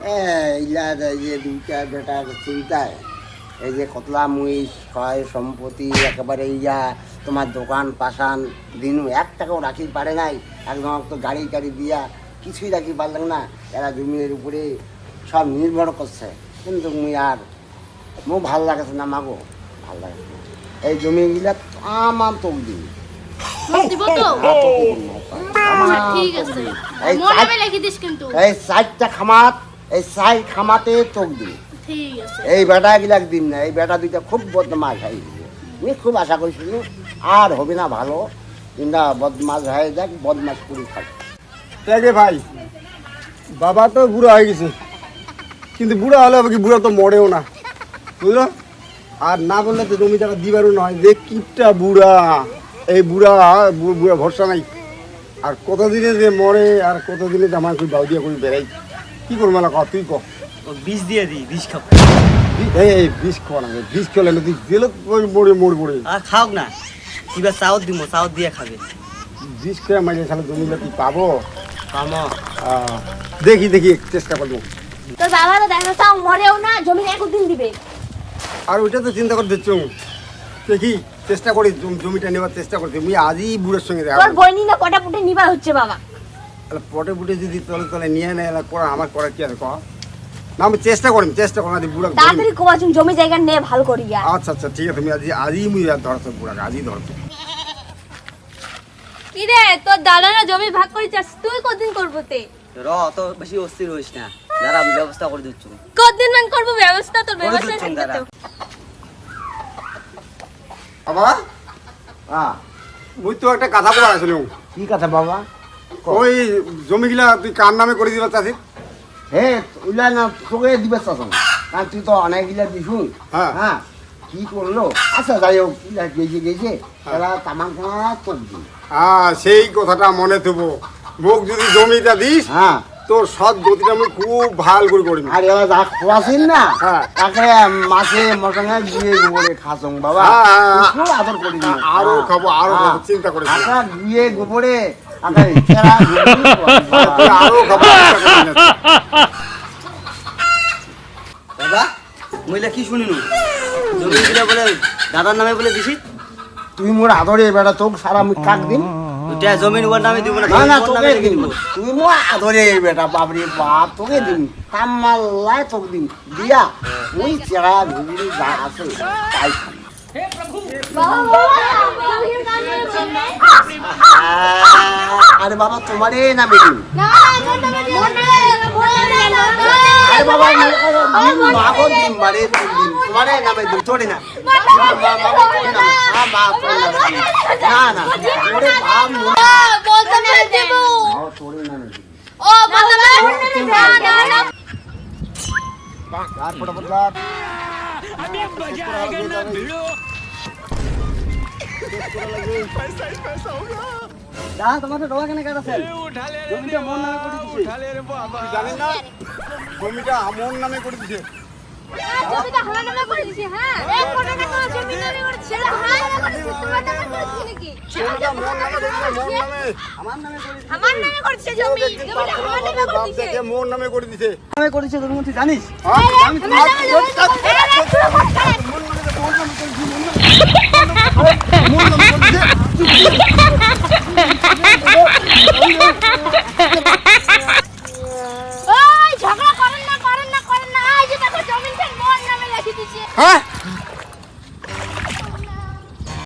ইলা যে দুইটা বেটার চিন্তায় এই যে কতলা মুইশ ক্ষয় সম্পত্তি একেবারে ইয়া তোমার দোকান পাশান দিনু 1 টাকাও রাখি পারে নাই, একদম তো গাড়ি টাড়ি দিয়া কিছুই রাখি পারলাম না। এরা জমির উপরে সব নির্ভর করছে, কিন্তু মুই আর ভাল লাগেছে না মাগো, ভাল লাগেছে না। এই জমিগুলা আমার তোক দিই এই 4টা খামাত, এই 4 খামাতে তোক দিই। এই বেটা গিলাক দিন না, এই বেটা দুইটা খুব বদমাশ হয়। আমি খুব আশা করছিল আর হবে না ভালো, কিন্তু বদমাশ হয়ে যাক, বদমাশ করে থাকে। ভাই বাবা তো বুড়া হয়ে গেছে, কিন্তু বুড়া হলে কি বুড়া তো মরেও না, বুঝলো? আর না বললে তো জমি টাকা দিবারও নয়। যে কিপটা বুড়া, এই বুড়া বুড়া ভরসা নাই। আর কতদিনে যে মরে আর কতদিনে জামা কই বাউ দিয়া করে বেড়াই, কি করবো না? তুই ক। বিষ দিয়ে দিই, বিষ খাও। এই বিষ খাওয়া না, বিষ খেলে না তুই জেলে মরে মরে পড়ে। আর খাও না, কিবা চাউত দিব, চাউত দিয়ে খাবে। বিষ খেয়ে মাইলে খালে জমিটা তুই পাবো? পামো। দেখি দেখি চেষ্টা করবো। তোর বাবা তো দেখো তাও মরেও না, জমি একদিন দিবে। আর ওইটা তো চিন্তা করে দিচ্ছ, দেখি চেষ্টা করি জমিটা নেওয়ার চেষ্টা করছি। আমি আজই বুড়ের সঙ্গে দেখা তোর বইনি না কটা পুটে নিবার হচ্ছে বাবা। তাহলে পটে পুটে যদি তলে তলে নিয়ে নেয় করা আমার করার কি আছে ক? না আমি চেষ্টা করি বুড়া। তাড়াতাড়ি কোয়াচুন জমি জায়গা নে ভালো করি। আচ্ছা আচ্ছা ঠিক আছে, তুমি আজই মুই ধরছো বুড়াকে, আজই ধরছো। কি রে তোর দাদা না জমি ভাগ করে চাস, তুই কতদিন করবো তে? র অত বেশি অস্থির হইস না, যারা আমি ব্যবস্থা করে দিচ্ছি। কতদিন মান করবো ব্যবস্থা? তোর ব্যবস্থা দিচ্ছি থাকতে তো। বাবা মুই তো একটা কথা বলা আসলে। কি কথা বাবা? ওই জমিগুলা তুই কার নামে করে দিবা চাষি? হে ওইলা না তোকে দিবে চাচা, কারণ তুই তো অনেকগুলা দিছু। হ্যাঁ কি করলো? আচ্ছা যাই হোক, গেছে তারা তামাক তোর দিই। সেই কথাটা মনে থবো, মোক যদি জমিটা দিস হ্যাঁ তোর সৎ গতিটা আমি খুব ভাল করে করি। আর এবার যা খোয়াছিস না, হ্যাঁ। তাকে মাছে মটনে দিয়ে গোবরে খাসং বাবা, খুব আদর করি। আরো খাবো, আরো খাবো, চিন্তা করে দিয়ে গোবরে আরো খাবো। দাদা মহিলা কি শুনিনু, জমি দিলে বলে দাদার নামে বলে দিছি। তুই মোর আদরে বেটা, তোকে সারা আমি কাক দিন। ওটা জমির ওর নামে দিব না, না না ওর তোকে নামে দিন, দিব। তুই মোর আদরে বেটা, বাপরে বাপ তোকে দিন। কামাল্লায় তোকে দিন দিয়া ওই চেরা ঘুরি যা আছে তাই খাবি। আরে বাবা তোমারে নামে দিন। আরে বাবা মাগো দিন, মারে দিন তোমারে নামে দিন, তোরে না। না না ওরে বাপ বলতে মেরে দেব। তোরে নামে দিন। ও বলতে মেরে না না। আর ফটাফট লাগ। দাদা তোমার তো ডোবা কেন কাটাছেন? জমিটা মোর নামে করে দিছি। জানেন না জমিটা আমার নামে করে দিছে। জমিটা আমার নামে করে দিছি। হ্যাঁ এক কোটি টাকা জমি নামে করছে, আমার নামে করেছে, তোমার নামে করেছে নাকি? জমিটা মোর নামে করে দিছে, মোর নামে। আমার নামে করছে জমি, জমিটা আমার নামে করে দিছে। দেখে মোর নামে করে দিছে। নামে করেছে তুমি তুই জানিস? আমি ওই ঝগড়া করেন না, করেন না, করেন না। এই যে দেখো জমিটা মোর নামে লিখে দিছে। হ্যাঁ